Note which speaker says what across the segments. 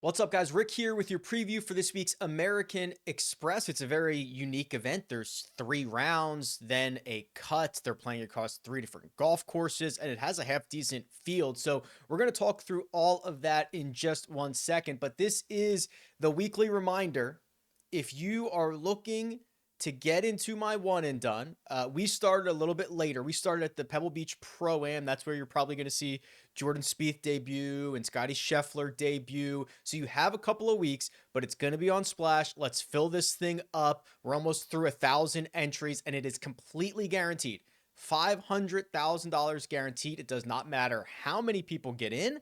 Speaker 1: What's up, guys? Rick here with your preview for this week's American Express. It's a very unique event. There's 3 rounds, then a cut. They're playing across 3 different golf courses, and it has a half-decent field. So we're going to talk through all of that in just 1 second. But this is the weekly reminder. If you are looking to get into my one and done, we started a little bit later. We started at the Pebble Beach Pro-Am. That's where you're probably going to see Jordan Spieth debut and Scotty Scheffler debut. So you have a couple of weeks, but it's going to be on Splash. Let's fill this thing up. We're almost through 1,000 entries, and it is completely guaranteed. $500,000 guaranteed. It does not matter how many people get in.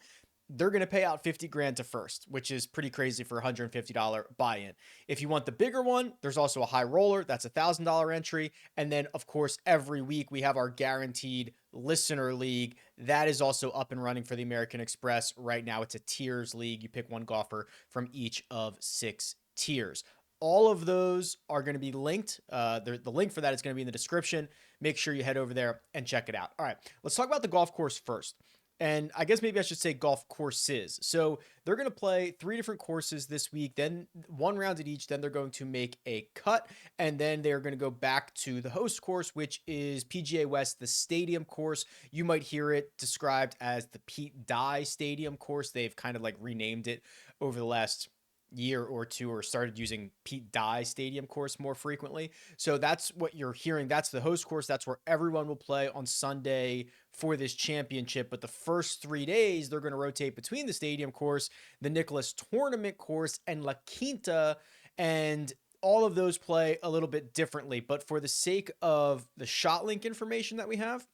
Speaker 1: They're going to pay out 50 grand to first, which is pretty crazy for a $150 buy-in. If you want the bigger one, there's also a high roller. That's a $1,000 entry. And then, of course, every week we have our guaranteed listener league. That is also up and running for the American Express. Right now, it's a tiers league. You pick one golfer from each of 6 tiers. All of those are going to be linked. The link for that is going to be in the description. Make sure you head over there and check it out. All right, let's talk about the golf course first. And I guess maybe I should say golf courses. So they're going to play 3 different courses this week, then 1 round at each. Then they're going to make a cut, and then they're going to go back to the host course, which is PGA West, the stadium course. You might hear it described as the Pete Dye Stadium course. They've kind of like renamed it over the last year or two, or started using Pete Dye Stadium course more frequently. So that's what you're hearing. That's the host course. That's where everyone will play on Sunday for this championship. But the first 3 days, they're going to rotate between the stadium course, the Nicholas Tournament course, and La Quinta. And all of those play a little bit differently. But for the sake of the shot link information that we have,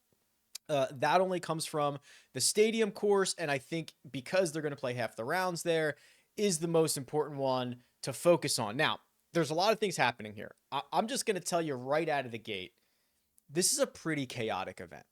Speaker 1: that only comes from the stadium course. And I think because they're going to play half the rounds there, is the most important one to focus on. Now, there's a lot of things happening here. I'm just going to tell you right out of the gate, this is a pretty chaotic event.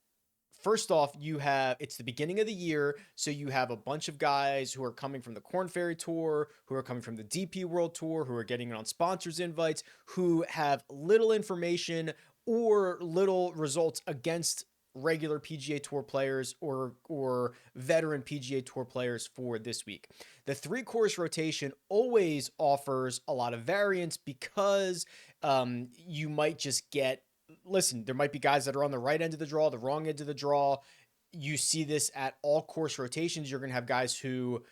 Speaker 1: First off, it's the beginning of the year, so you have a bunch of guys who are coming from the Korn Ferry Tour, who are coming from the DP World Tour, who are getting on sponsors invites, who have little information or little results against regular PGA Tour players or veteran PGA Tour players for this week. The 3-course rotation always offers a lot of variance because you might just get, listen, there might be guys that are on the right end of the draw, the wrong end of the draw. You see this at all course rotations. You're going to have guys who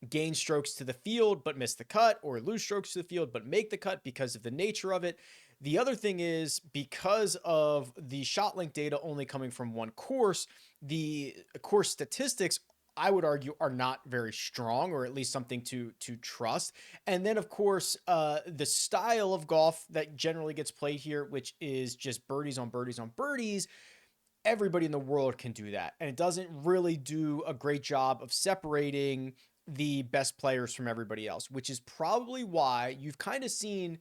Speaker 1: gain strokes to the field but miss the cut, or lose strokes to the field but make the cut because of the nature of it. The other thing is, because of the shot link data only coming from one course, the course statistics, I would argue, are not very strong, or at least something to trust. And then, of course, the style of golf that generally gets played here, which is just birdies on birdies on birdies, everybody in the world can do that. And it doesn't really do a great job of separating the best players from everybody else, which is probably why you've kind of seen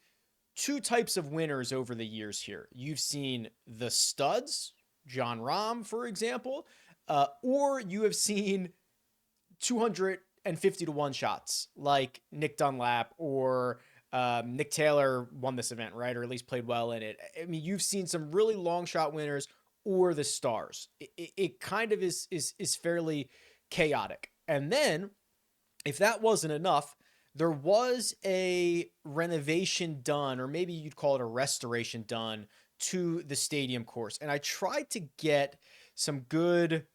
Speaker 1: 2 types of winners over the years here. You've seen the studs, Jon Rahm, for example, or you have seen 250 to 1 shots like Nick Dunlap, or Nick Taylor won this event, right? Or at least played well in it. I mean, you've seen some really long shot winners, or the stars. It kind of is fairly chaotic. And then, if that wasn't enough, there was a renovation done, or maybe you'd call it a restoration done, to the stadium course. And I tried to get some good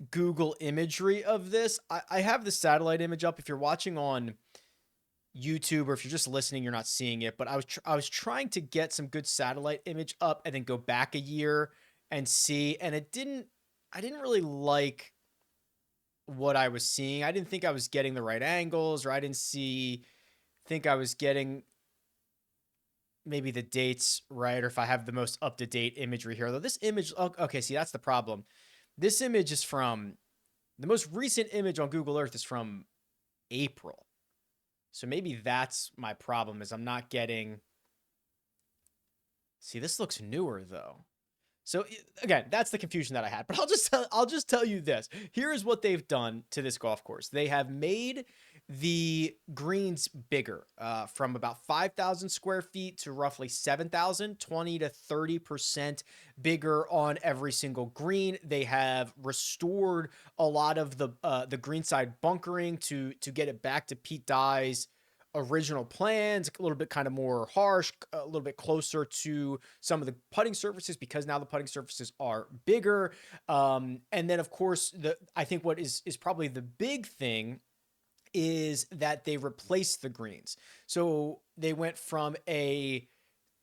Speaker 1: Google imagery of this. I have the satellite image up. If you're watching on YouTube, or if you're just listening, you're not seeing it. But I was trying to get some good satellite image up and then go back a year and see. And I didn't really like what I was seeing. I didn't think I was getting the right angles, or I didn't think I was getting maybe the dates right, or if I have the most up-to-date imagery here. Although this image, okay, see, that's the problem. This image is from, the most recent image on Google Earth is from April. So maybe that's my problem, is I'm not getting, see, this looks newer though. So again, that's the confusion that I had. But I'll just tell you this. Here is what they've done to this golf course. They have made the greens bigger, from about 5,000 square feet to roughly 7,000, 20 to 30% bigger on every single green. They have restored a lot of the greenside bunkering to get it back to Pete Dye's original plans, a little bit kind of more harsh, a little bit closer to some of the putting surfaces, because now the putting surfaces are bigger. And then of course, I think what is probably the big thing is that they replaced the greens. So they went from a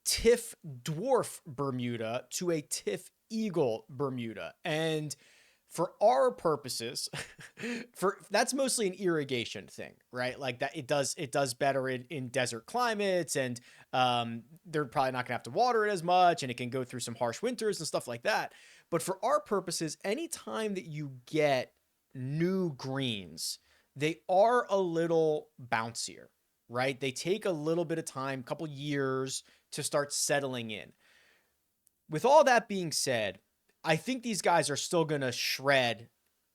Speaker 1: TIFF dwarf Bermuda to a TIFF eagle Bermuda. And for our purposes, that's mostly an irrigation thing, right? Like that, it does better in desert climates, and they're probably not gonna have to water it as much, and it can go through some harsh winters and stuff like that. But for our purposes, anytime that you get new greens, they are a little bouncier, right? They take a little bit of time, a couple years to start settling in. With all that being said, I think these guys are still going to shred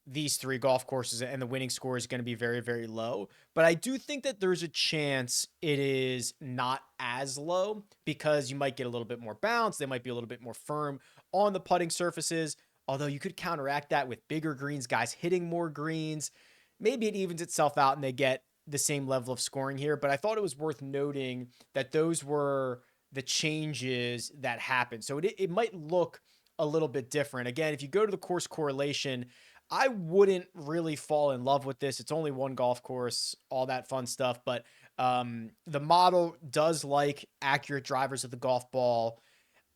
Speaker 1: these three golf courses, and the winning score is going to be very, very low. But I do think that there's a chance it is not as low, because you might get a little bit more bounce. They might be a little bit more firm on the putting surfaces. Although you could counteract that with bigger greens, guys hitting more greens. Maybe it evens itself out and they get the same level of scoring here. But I thought it was worth noting that those were the changes that happened. So it might look a little bit different. Again, if you go to the course correlation, I wouldn't really fall in love with this. It's only one golf course, all that fun stuff. But the model does like accurate drivers of the golf ball.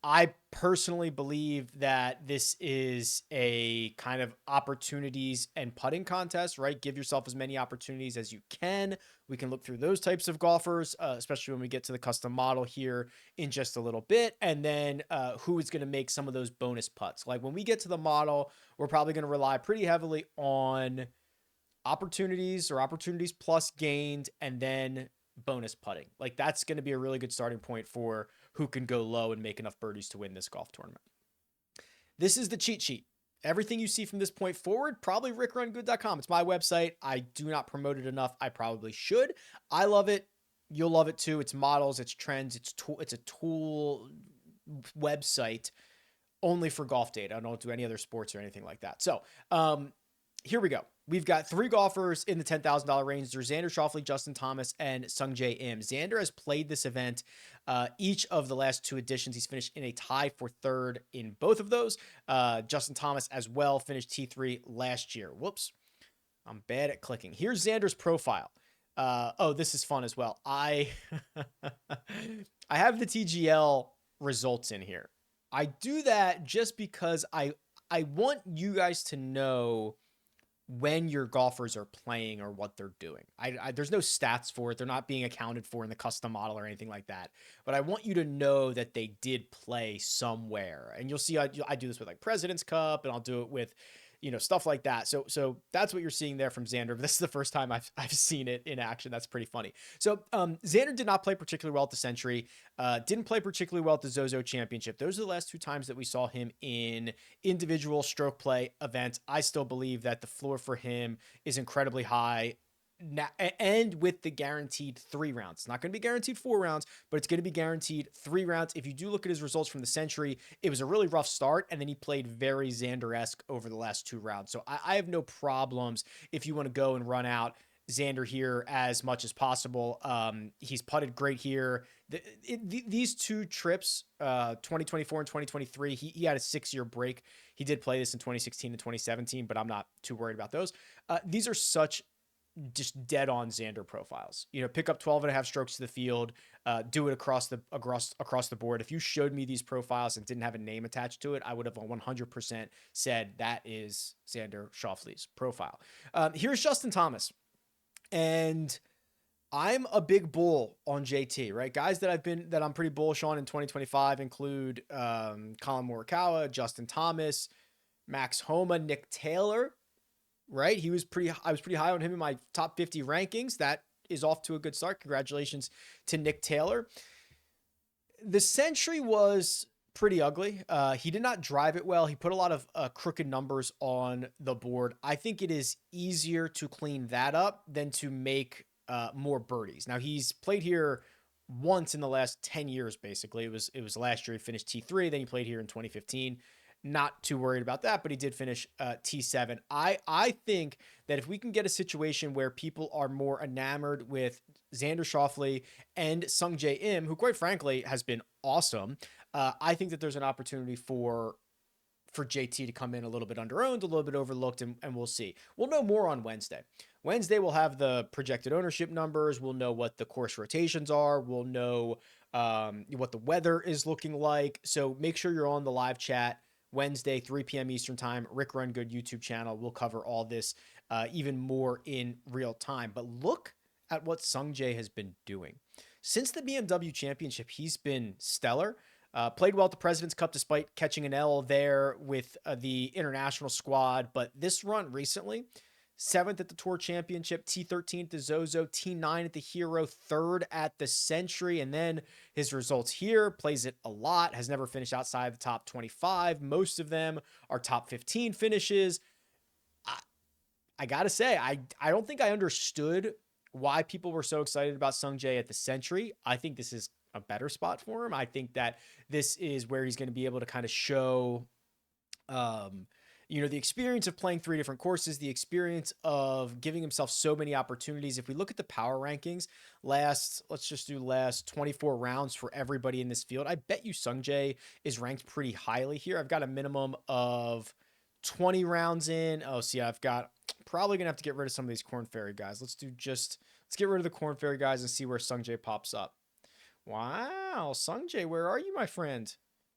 Speaker 1: I personally believe that this is a kind of opportunities and putting contest, right? Give yourself as many opportunities as you can. We can look through those types of golfers, especially when we get to the custom model here in just a little bit. And then who is going to make some of those bonus putts. Like when we get to the model, we're probably going to rely pretty heavily on opportunities or opportunities plus gained, and then bonus putting. Like that's going to be a really good starting point for who can go low and make enough birdies to win this golf tournament. This is the cheat sheet. Everything you see from this point forward, probably RickRunGood.com. It's my website. I do not promote it enough. I probably should. I love it. You'll love it too. It's models, it's trends, it's a tool website only for golf data. I don't do any other sports or anything like that. So, here we go. We've got three golfers in the $10,000 range. There's Xander Schauffele, Justin Thomas, and Sungjae Im. Xander has played this event each of the last two editions. He's finished in a tie for third in both of those. Justin Thomas as well finished T3 last year. Whoops. I'm bad at clicking. Here's Xander's profile. Oh, this is fun as well. I have the TGL results in here. I do that just because I want you guys to know when your golfers are playing or what they're doing. There's no stats for it. They're not being accounted for in the custom model or anything like that. But I want you to know that they did play somewhere. And you'll see I do this with like President's Cup, and I'll do it with, stuff like that. So that's what you're seeing there from Xander. This is the first time I've seen it in action. That's pretty funny. So Xander did not play particularly well at the Century. Didn't play particularly well at the Zozo Championship. Those are the last two times that we saw him in individual stroke play events. I still believe that the floor for him is incredibly high. Now, and with the guaranteed 3 rounds. It's not going to be guaranteed 4 rounds, but it's going to be guaranteed 3 rounds. If you do look at his results from the Century, it was a really rough start, and then he played very Xander-esque over the last 2 rounds. So I have no problems if you want to go and run out Xander here as much as possible. He's putted great here. These 2 trips, 2024 and 2023, he had a 6-year break. He did play this in 2016 and 2017, but I'm not too worried about those. These are such just dead on Xander profiles. Pick up 12 and a half strokes to the field, do it across the board. If you showed me these profiles and didn't have a name attached to it, I would have 100% said that is Xander Schauffele's profile. Here's Justin Thomas. And I'm a big bull on JT, right? Guys that I'm pretty bullish on in 2025 include Colin Morikawa, Justin Thomas, Max Homa, Nick Taylor. Right? I was pretty high on him in my top 50 rankings. That is off to a good start. Congratulations to Nick Taylor. The Century was pretty ugly. He did not drive it well. He put a lot of crooked numbers on the board. I think it is easier to clean that up than to make more birdies. Now, he's played here once in the last 10 years, basically. It was last year he finished T3, then he played here in 2015. Not too worried about that, but he did finish T7. I think that if we can get a situation where people are more enamored with Xander Schauffele and Sungjae Im, who quite frankly has been awesome, I think that there's an opportunity for JT to come in a little bit under-owned, a little bit overlooked, and we'll see. We'll know more on Wednesday. Wednesday, we'll have the projected ownership numbers. We'll know what the course rotations are. We'll know what the weather is looking like. So make sure you're on the live chat Wednesday, 3 p.m. Eastern Time, Rick Run Good YouTube channel. We'll cover all this even more in real time. But look at what Sungjae has been doing. Since the BMW Championship, he's been stellar. Played well at the President's Cup despite catching an L there with the international squad. But this run recently, 7th at the Tour Championship, T13 at the Zozo, T9 at the Hero, 3rd at the Century. And then his results here, plays it a lot, has never finished outside the top 25. Most of them are top 15 finishes. I got to say, I don't think I understood why people were so excited about Sungjae at the Century. I think this is a better spot for him. I think that this is where he's going to be able to kind of show, the experience of playing 3 different courses, the experience of giving himself so many opportunities. If we look at the power rankings, let's just do last 24 rounds for everybody in this field. I bet you Sungjae is ranked pretty highly here. I've got a minimum of 20 rounds in. Oh, see, I've got probably going to have to get rid of some of these Corn Ferry guys. Let's get rid of the Corn Ferry guys and see where Sungjae pops up. Wow, Sungjae, where are you, my friend?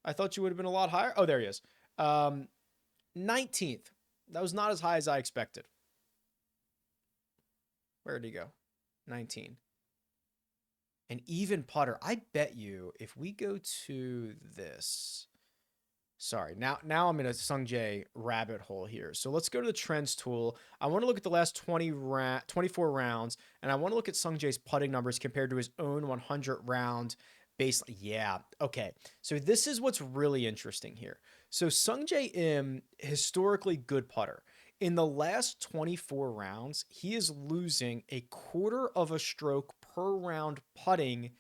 Speaker 1: I thought you would have been a lot higher. Oh, there he is. 19th. That was not as high as I expected. Where did he go? 19. An even putter. I bet you if we go to this. Sorry, now I'm in a Sungjae rabbit hole here. So let's go to the trends tool. I want to look at the last 24 rounds, and I want to look at Sungjae's putting numbers compared to his own 100 round baseline. Yeah, okay. So this is what's really interesting here. So Sungjae Im, historically good putter. In the last 24 rounds, he is losing a quarter of a stroke per round putting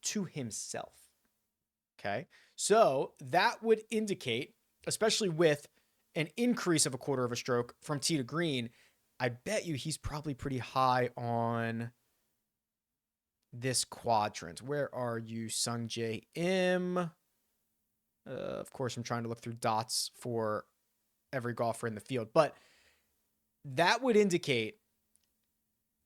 Speaker 1: to himself. Okay, so that would indicate, especially with an increase of a quarter of a stroke from tee to green, I bet you he's probably pretty high on this quadrant. Where are you, Sungjae Im? Of course, I'm trying to look through dots for every golfer in the field, but that would indicate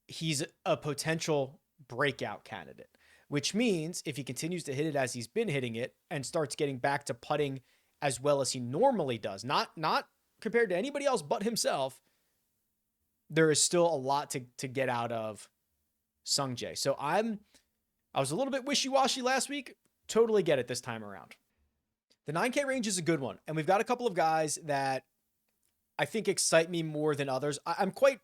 Speaker 1: he's a potential breakout candidate, which means if he continues to hit it as he's been hitting it and starts getting back to putting as well as he normally does, not compared to anybody else but himself, there is still a lot to get out of Sungjae. So I was a little bit wishy-washy last week. Totally get it this time around. The 9K range is a good one, and we've got a couple of guys that I think excite me more than others. I'm quite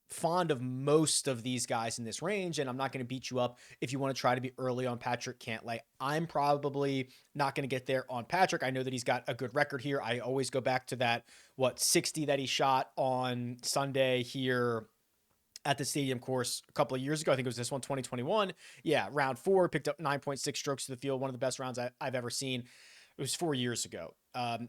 Speaker 1: fond of most of these guys in this range, and I'm not going to beat you up if you want to try to be early on Patrick Cantlay. I'm probably not going to get there on Patrick. I know that he's got a good record here. I always go back to that 60 that he shot on Sunday here at the stadium course a couple of years ago. I think it was this one, 2021. Yeah, round 4, picked up 9.6 strokes to the field, one of the best rounds I've ever seen. It was 4 years ago.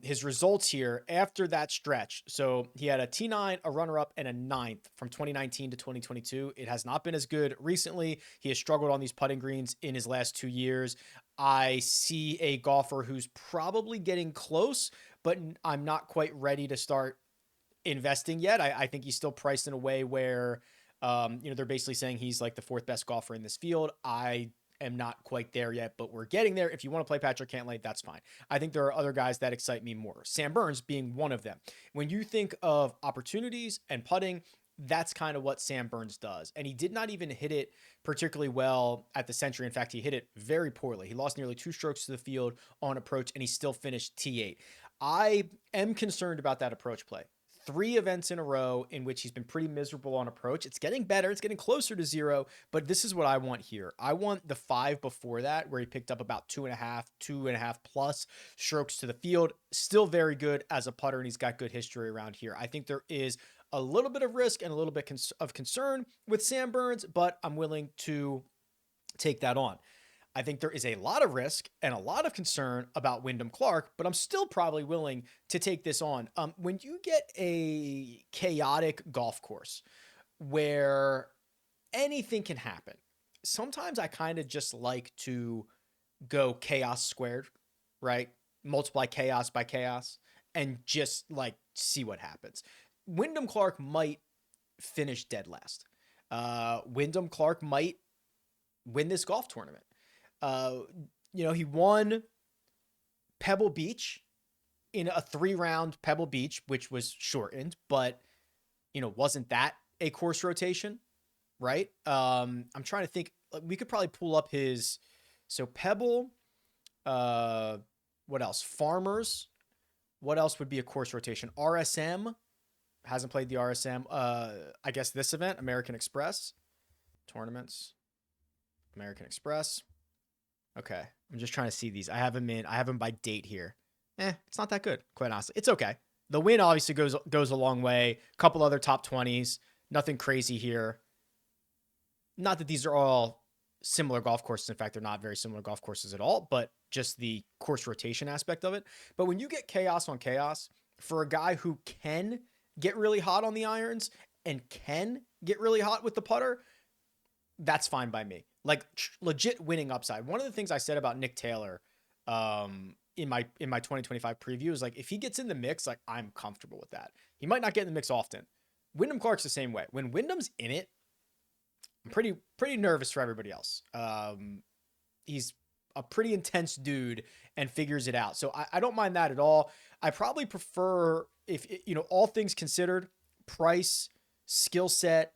Speaker 1: His results here after that stretch. So he had a T9, a runner-up, and a 9th from 2019 to 2022. It has not been as good recently. He has struggled on these putting greens in his last 2 years. I see a golfer who's probably getting close, but I'm not quite ready to start investing yet. I think he's still priced in a way where, they're basically saying he's like the 4th best golfer in this field. I am not quite there yet, but we're getting there. If you want to play Patrick Cantlay, that's fine. I think there are other guys that excite me more. Sam Burns being one of them. When you think of opportunities and putting, that's kind of what Sam Burns does. And he did not even hit it particularly well at the Century. In fact, he hit it very poorly. He lost nearly 2 strokes to the field on approach, and he still finished T8. I am concerned about that approach play. 3 events in a row in which he's been pretty miserable on approach. It's getting better. It's getting closer to 0, but this is what I want here. I want the 5 before that, where he picked up about 2.5 plus strokes to the field. Still very good as a putter, and he's got good history around here. I think there is a little bit of risk and a little bit of concern with Sam Burns, but I'm willing to take that on. I think there is a lot of risk and a lot of concern about Wyndham Clark, but I'm still probably willing to take this on. When you get a chaotic golf course where anything can happen, sometimes I kind of just like to go chaos squared, right? Multiply chaos by chaos and just like see what happens. Wyndham Clark might finish dead last. Wyndham Clark might win this golf tournament. He won Pebble Beach in a 3-round Pebble Beach, which was shortened, but wasn't that a course rotation, right? I'm trying to think. We could probably pull up Pebble. What else? Farmers. What else would be a course rotation? RSM hasn't played the RSM. I guess this event, American Express tournaments, American Express. Okay. I'm just trying to see these. I have them by date here. It's not that good, quite honestly. It's okay. The win obviously goes a long way. A couple other top 20s. Nothing crazy here. Not that these are all similar golf courses. In fact, they're not very similar golf courses at all, but just the course rotation aspect of it. But when you get chaos on chaos, for a guy who can get really hot on the irons and can get really hot with the putter, that's fine by me. Like legit winning upside. One of the things I said about Nick Taylor in my 2025 preview is like, if he gets in the mix, like I'm comfortable with that. He might not get in the mix often. Wyndham Clark's the same way. When Wyndham's in it, I'm pretty nervous for everybody else. He's a pretty intense dude and figures it out. So I don't mind that at all. I probably prefer, if all things considered, price, skill set,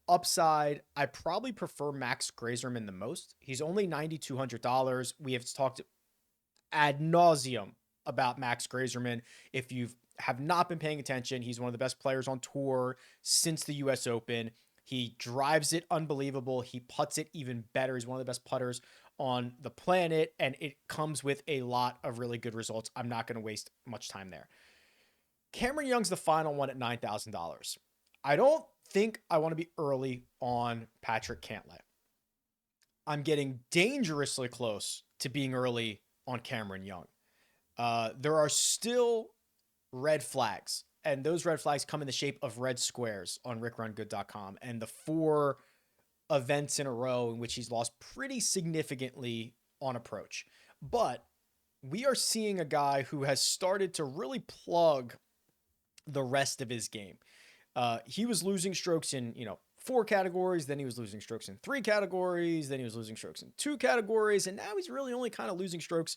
Speaker 1: upside, I probably prefer Max Grazerman the most. He's only $9,200. We have talked ad nauseum about Max Grazerman. If you have not been paying attention, he's one of the best players on tour since the US Open. He drives it unbelievable. He putts it even better. He's one of the best putters on the planet, and it comes with a lot of really good results. I'm not going to waste much time there. Cameron Young's the final one at $9,000. I don't think I want to be early on Patrick Cantlay. I'm getting dangerously close to being early on Cameron Young. There are still red flags, and those red flags come in the shape of red squares on RickRunGood.com, and the 4 events in a row in which he's lost pretty significantly on approach. But we are seeing a guy who has started to really plug the rest of his game. He was losing strokes in, 4 categories. Then he was losing strokes in 3 categories. Then he was losing strokes in 2 categories. And now he's really only kind of losing strokes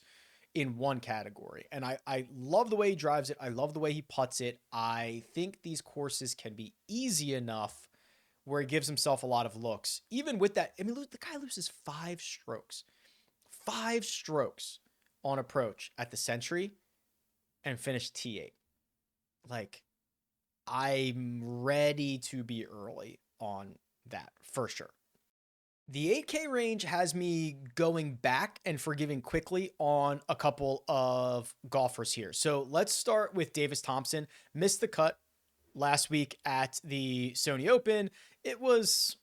Speaker 1: in 1 category. And I love the way he drives it. I love the way he putts it. I think these courses can be easy enough where he gives himself a lot of looks. Even with that, I mean, the guy loses 5 strokes. 5 strokes on approach at the Century and finished T8. Like, I'm ready to be early on that for sure. The 8K range has me going back and forgiving quickly on a couple of golfers here. So let's start with Davis Thompson. Missed the cut last week at the Sony Open. It was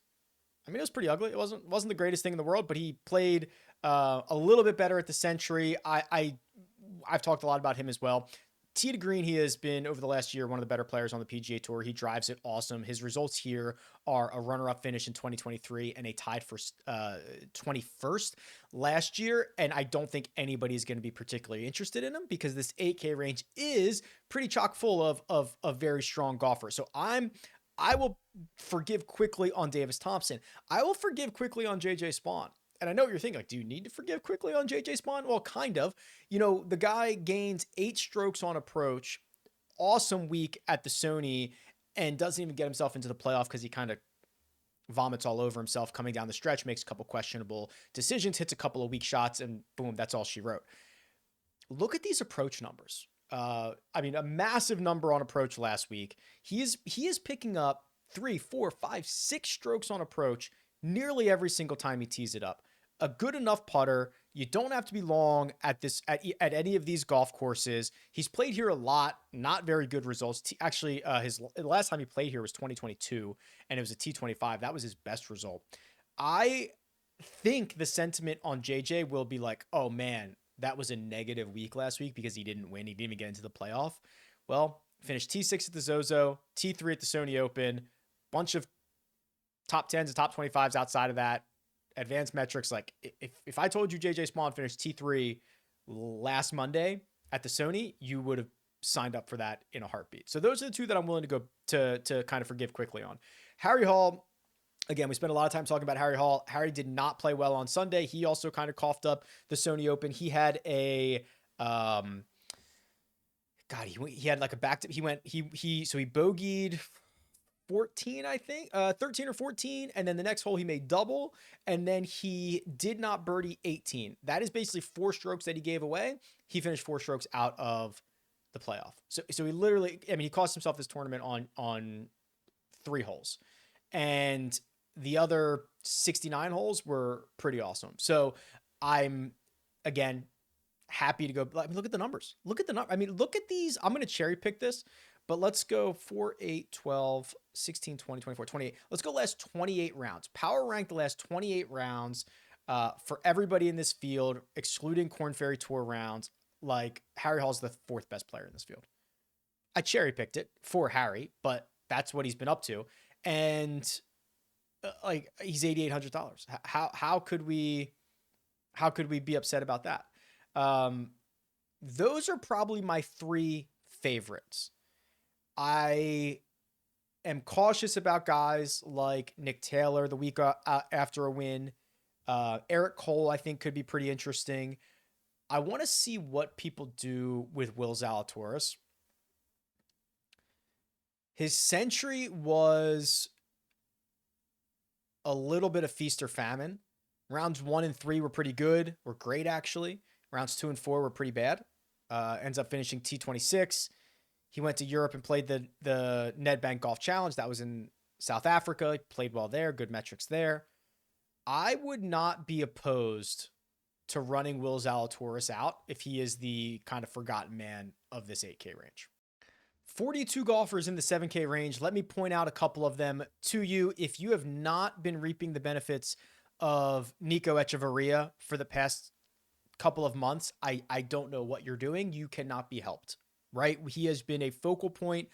Speaker 1: pretty ugly. It wasn't the greatest thing in the world, but he played a little bit better at the Century. I've talked a lot about him as well. Tee to green, he has been, over the last year, one of the better players on the PGA Tour. He drives it awesome. His results here are a runner-up finish in 2023 and a tied for 21st last year. And I don't think anybody is going to be particularly interested in him because this 8K range is pretty chock full of very strong golfers. So I will forgive quickly on Davis Thompson. I will forgive quickly on JJ Spaun. And I know what you're thinking, like, do you need to forgive quickly on JJ Spaun? Well, kind of. The guy gains 8 strokes on approach, awesome week at the Sony, and doesn't even get himself into the playoff because he kind of vomits all over himself coming down the stretch, makes a couple questionable decisions, hits a couple of weak shots, and boom, that's all she wrote. Look at these approach numbers. I mean, a massive number on approach last week. He is picking up 3, 4, 5, 6 strokes on approach nearly every single time he tees it up. A good enough putter. You don't have to be long at any of these golf courses. He's played here a lot, not very good results. Actually, the last time he played here was 2022, and it was a T25. That was his best result. I think the sentiment on JJ will be like, oh man, that was a negative week last week because he didn't win. He didn't even get into the playoff. Well, finished T6 at the Zozo, T3 at the Sony Open, bunch of top 10s and top 25s outside of that. Advanced metrics. Like if I told you JJ Spawn finished T3 last Monday at the Sony, you would have signed up for that in a heartbeat. So those are the two that I'm willing to go to kind of forgive quickly on. Harry Hall, again, we spent a lot of time talking about Harry Hall. Harry did not play well on Sunday. He also kind of coughed up the Sony Open. He had a he had like a back to he bogeyed 14, I think, 13 or 14. And then the next hole he made double. And then he did not birdie 18. That is basically 4 strokes that he gave away. He finished 4 strokes out of the playoff. So he literally, I mean, he cost himself this tournament on 3 holes. And the other 69 holes were pretty awesome. So I'm, again, happy to go. I mean, look at the numbers. Look at the number. I mean, look at these. I'm going to cherry pick this. But let's go 4, 8, 12, 16, 20, 24, 28. Let's go last 28 rounds. Power rank the last 28 rounds for everybody in this field, excluding Korn Ferry Tour rounds. Like, Harry Hall's the 4th best player in this field. I cherry picked it for Harry, but that's what he's been up to. And like, he's $8,800. How could we be upset about that? Those are probably my 3 favorites. I am cautious about guys like Nick Taylor the week after a win. Eric Cole, I think, could be pretty interesting. I want to see what people do with Will Zalatoris. His century was a little bit of feast or famine. Rounds 1 and 3 were pretty good, were great actually. Rounds 2 and 4 were pretty bad. Ends up finishing T26. He went to Europe and played the Nedbank Golf Challenge. That was in South Africa. He played well there. Good metrics there. I would not be opposed to running Will Zalatoris out if he is the kind of forgotten man of this 8K range. 42 golfers in the 7K range. Let me point out a couple of them to you. If you have not been reaping the benefits of Nico Echeverria for the past couple of months, I don't know what you're doing. You cannot be helped. Right? He has been a focal point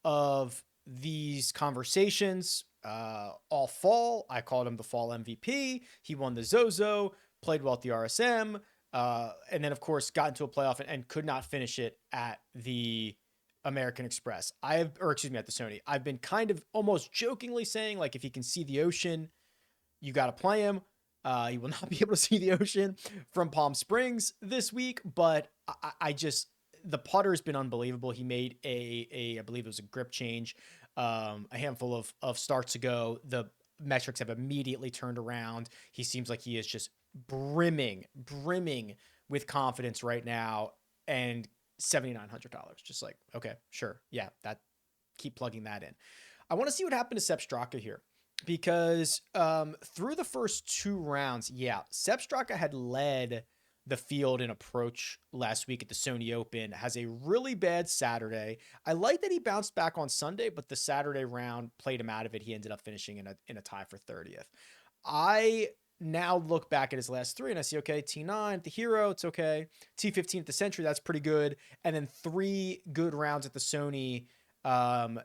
Speaker 1: of these conversations all fall. I called him the fall MVP. He won the Zozo, played well at the RSM, and then, of course, got into a playoff and could not finish it at the American Express. At the Sony. I've been kind of almost jokingly saying, like, if he can see the ocean, you got to play him. He will not be able to see the ocean from Palm Springs this week, but I just... The putter has been unbelievable. He made I believe it was a grip change a handful of starts ago. The metrics have immediately turned around. He seems like he is just brimming with confidence right now. And $7,900. Just like, okay, sure. Yeah, keep plugging that in. I want to see what happened to Sepp Straka here. Because through the first 2 rounds, Sepp Straka had led the field in approach last week at the Sony Open, has a really bad Saturday. I like that he bounced back on Sunday, but the Saturday round played him out of it. He ended up finishing in a tie for 30th. I now look back at his last 3 and I see, okay, T9 at the Hero, it's okay. T15 at the Century, that's pretty good. And then 3 good rounds at the Sony out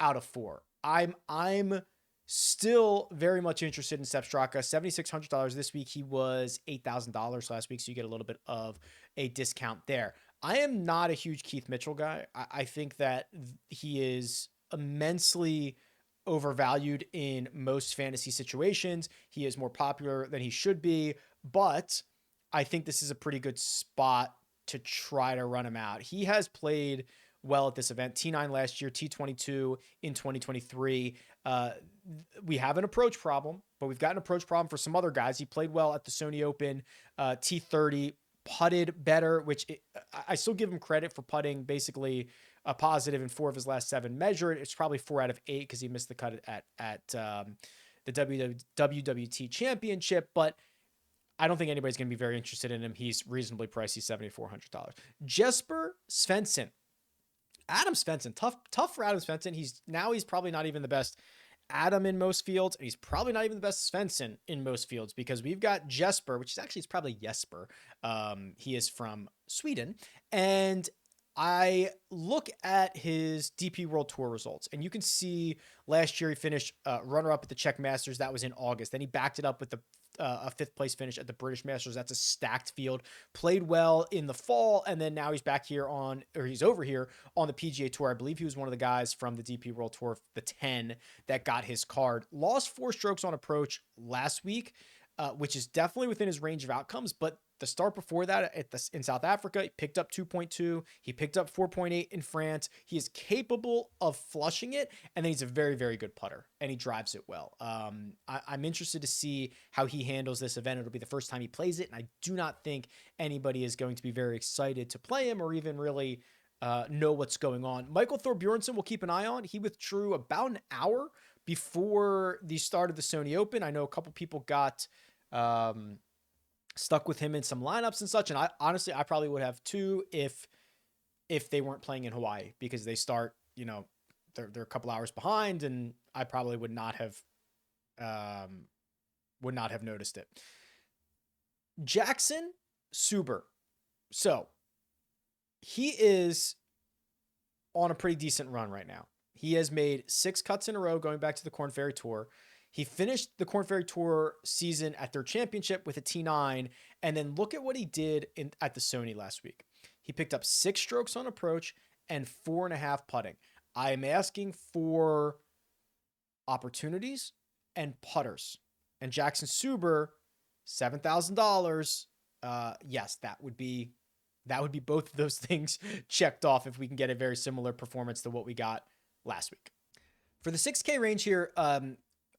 Speaker 1: of 4. I'm still very much interested in Sepp Straka. $7,600 this week. He was $8,000 last week, so you get a little bit of a discount there. I am not a huge Keith Mitchell guy. I think that he is immensely overvalued in most fantasy situations. He is more popular than he should be, but I think this is a pretty good spot to try to run him out. He has played well at this event. T9 last year, T22 in 2023. We have an approach problem, but we've got an approach problem for some other guys. He played well at the Sony Open, T30, putted better, I still give him credit for putting basically a positive in 4 of his last 7 measured. It's probably 4 out of 8 because he missed the cut at the WWT Championship, but I don't think anybody's going to be very interested in him. He's reasonably priced. He's $7,400. Jesper Svensson. Adam Svensson. Tough for Adam Svensson. He's probably not even the best Adam in most fields, and he's probably not even the best Svensson in most fields, because we've got Jesper, which is actually, it's probably Jesper. He is from Sweden, and I look at his DP World Tour results, and you can see last year he finished runner-up at the Czech Masters. That was in August. Then he backed it up with a 5th place finish at the British Masters. That's a stacked field. Played well in the fall, and then now he's he's over here on the PGA Tour. I believe he was one of the guys from the DP World Tour, the 10, that got his card. Lost 4 strokes on approach last week, which is definitely within his range of outcomes, but the start before that in South Africa, he picked up 2.2. He picked up 4.8 in France. He is capable of flushing it, and then he's a very, very good putter, and he drives it well. I'm interested to see how he handles this event. It'll be the first time he plays it, and I do not think anybody is going to be very excited to play him or even really know what's going on. Michael Thorbjornsson we'll keep an eye on. He withdrew about an hour before the start of the Sony Open. I know a couple people got stuck with him in some lineups and such. And I honestly probably would have too if they weren't playing in Hawaii, because they start, they're a couple hours behind, and I probably would not have noticed it. Jackson Suber. So he is on a pretty decent run right now. He has made 6 cuts in a row going back to the Korn Ferry Tour. He finished the Korn Ferry Tour season at their championship with a T9, and then look at what he did at the Sony last week. He picked up 6 strokes on approach and 4.5 putting. I am asking for opportunities and putters. And Jackson Suber, $7,000. Yes, that would be both of those things checked off if we can get a very similar performance to what we got last week. For the 6K range here,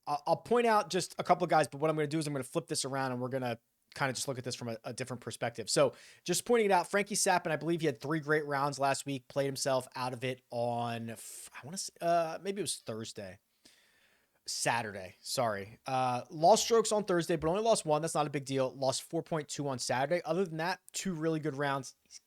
Speaker 1: I'll point out just a couple of guys, but what I'm going to do is I'm going to flip this around, and we're going to kind of just look at this from a different perspective. So just pointing it out, Frankie Sappin, I believe he had 3 great rounds last week, played himself out of it on, I want to say, maybe it was Saturday. Sorry. Lost strokes on Thursday, but only lost 1. That's not a big deal. Lost 4.2 on Saturday. Other than that, 2 really good rounds. He's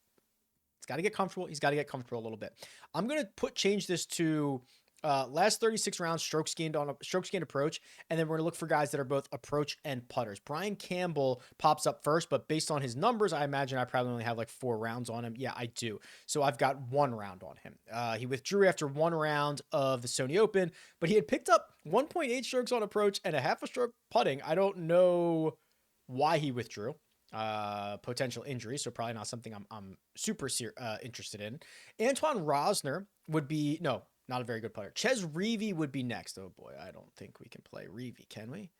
Speaker 1: got to get comfortable. He's got to get comfortable a little bit. I'm going to change this to last 36 rounds, stroke skinned approach, and then we're going to look for guys that are both approach and putters. Brian Campbell pops up first, but based on his numbers, I imagine I probably only have like 4 rounds on him. Yeah, I do. So I've got 1 round on him. He withdrew after 1 round of the Sony Open, but he had picked up 1.8 strokes on approach and a half a stroke putting. I don't know why he withdrew. Potential injury, so probably not something I'm super interested in. Antoine Rosner would be, no, not a very good player. Ches Reavie would be next. Oh boy, I don't think we can play Reavie, can we?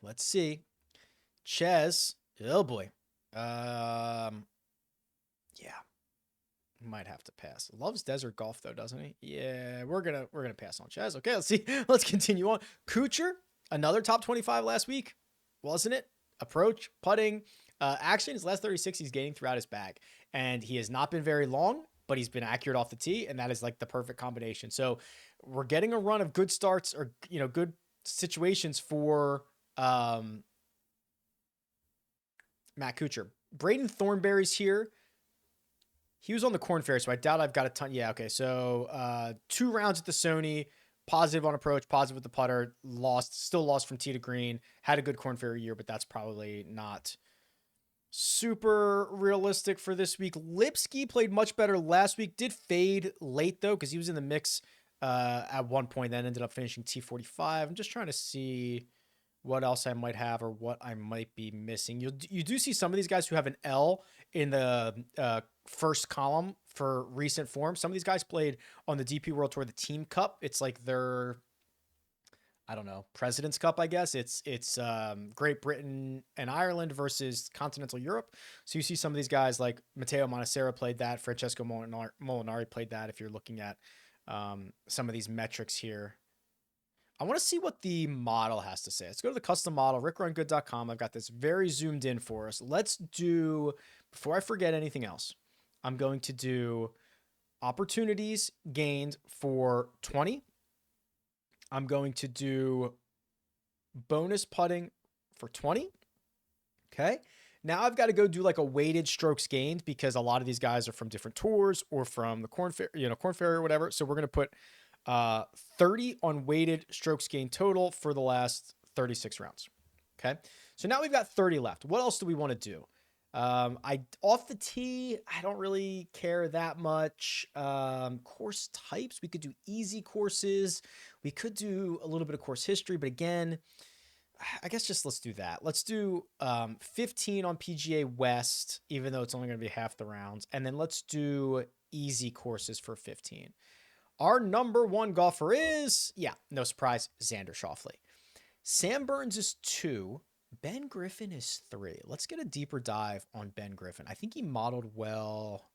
Speaker 1: Let's see. Ches, oh boy. Yeah. Might have to pass. Loves desert golf though, doesn't he? Yeah, we're gonna pass on Ches. Okay, let's see. Let's continue on. Kuchar, another top 25 last week, wasn't it? Approach, putting. Actually, in his last 36, he's gaining throughout his bag, and he has not been very long, but he's been accurate off the tee, and that is like the perfect combination. So we're getting a run of good starts, or good situations for Matt Kuchar. Braden Thornberry's here. He was on the Korn Ferry, so I doubt I've got a ton. Yeah, okay. So 2 rounds at the Sony, positive on approach, positive with the putter, still lost from tee to green, had a good Korn Ferry year, but that's probably not super realistic for this week. Lipsky played much better last week, did fade late though, because he was in the mix at one point, then ended up finishing T45. I'm just trying to see what else I might have or what I might be missing. You do see some of these guys who have an L in the first column for recent form. Some of these guys played on the DP World Tour, the Team Cup. It's like their, I don't know, President's Cup, I guess. It's Great Britain and Ireland versus continental Europe. So you see some of these guys like Matteo Monacera played that. Francesco Molinari played that. If you're looking at some of these metrics here. I want to see what the model has to say. Let's go to the custom model, RickRunGood.com. I've got this very zoomed in for us. Let's do, before I forget anything else, I'm going to do opportunities gained for 20. I'm going to do bonus putting for 20. Okay. Now I've got to go do like a weighted strokes gained because a lot of these guys are from different tours or from the Corn Ferry or whatever. So we're going to put 30 on weighted strokes gained total for the last 36 rounds. Okay. So now we've got 30 left. What else do we want to do? Off the tee, I don't really care that much. Course types, we could do easy courses. We could do a little bit of course history, but again, I guess just let's do that. Let's do 15 on PGA West, even though it's only going to be half the rounds. And then let's do easy courses for 15. Our number one golfer is, yeah, no surprise, Xander Schauffele. Sam Burns is 2. Ben Griffin is 3. Let's get a deeper dive on Ben Griffin. I think he modeled well.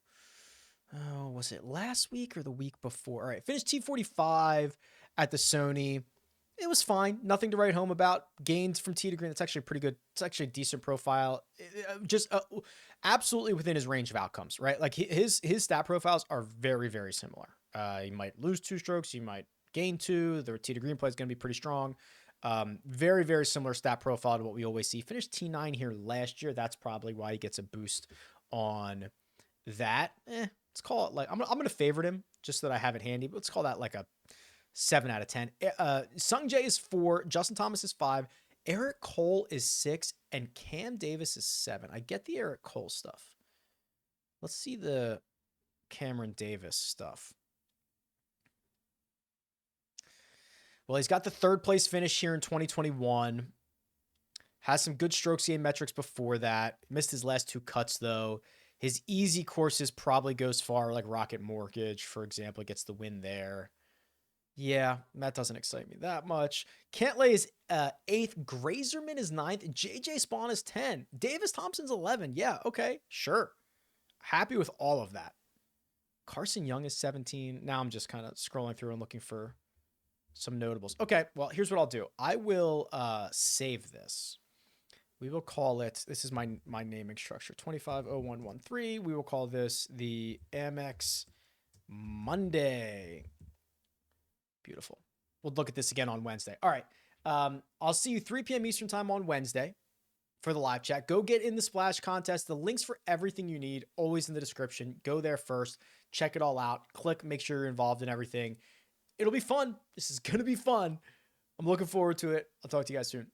Speaker 1: Oh, was it last week or the week before? All right, finished T45 at the Sony. It was fine. Nothing to write home about. Gains from tee to green. That's actually pretty good. It's actually a decent profile. Just absolutely within his range of outcomes, right? Like his stat profiles are very, very similar. He might lose 2 strokes. He might gain 2. The tee to green play is going to be pretty strong. Very, very similar stat profile to what we always see. Finished T9 here last year. That's probably why he gets a boost on that. Let's call it like, I'm going to favorite him just so that I have it handy, but let's call that like a 7 out of 10. Sung Jae is 4. Justin Thomas is 5. Eric Cole is 6. And Cam Davis is 7. I get the Eric Cole stuff. Let's see the Cameron Davis stuff. Well, he's got the 3rd place finish here in 2021. Has some good strokes gain metrics before that. Missed his last 2 cuts, though. His easy courses probably goes far, like Rocket Mortgage, for example, gets the win there. Yeah, that doesn't excite me that much. Cantlay is 8th. Grazerman is 9th. JJ Spawn is 10. Davis Thompson's 11. Yeah, okay, sure. Happy with all of that. Carson Young is 17. Now I'm just kind of scrolling through and looking for some notables. Okay, well, here's what I'll do. I will save this. We will call it, this is my naming structure, 250113. We will call this the Amex Monday. Beautiful. We'll look at this again on Wednesday. All right. I'll see you 3 p.m. Eastern time on Wednesday for the live chat. Go get in the Splash contest. The links for everything you need, always in the description. Go there first. Check it all out. Click, make sure you're involved in everything. It'll be fun. This is going to be fun. I'm looking forward to it. I'll talk to you guys soon.